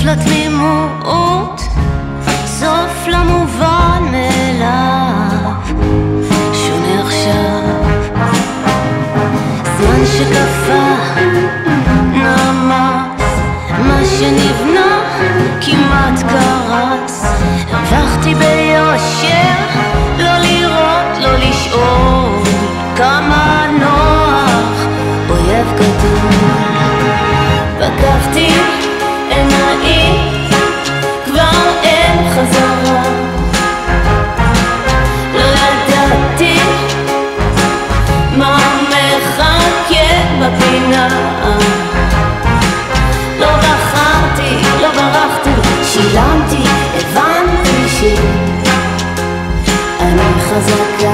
לתמימות, סוף למובן מאליו, שונה עכשיו. זמן שקפה נמס, מה שנבנה כמעט קרס. הרווחתי ביושר, לא לראות, לא לשאול, כמה נוח, אויב גדול. בקפתי עיניים, כבר אין חזרה. לא ידעתי מה מחכה בפינה. לא בחרתי, לא ברחתי, שילמתי, הבנתי שאני חזקה.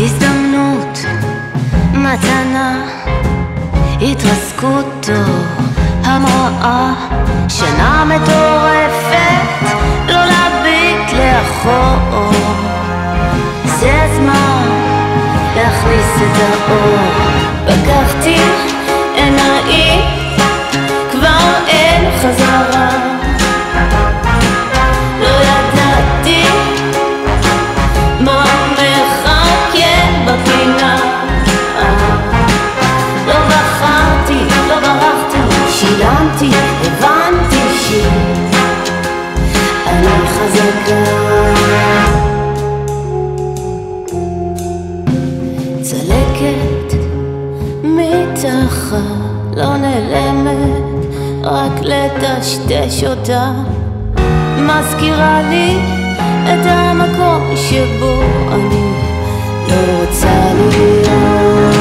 הזדמנות, מתנה, התרסקות טוב, המראה, שנה מטורפת, לא להביט לאחור. זה הזמן להכניס את האור. פקחתי עיניים, כבר אין חזרה. לא ידעתי מה בפינה. לא בחרתי, לא ברחתי, שילמתי, הבנתי שאני חזקה. צלקת מתחת, לא נעלמת, רק לטשטש אותה. מזכירה לי את המקום שבו אני לא רוצה להיות.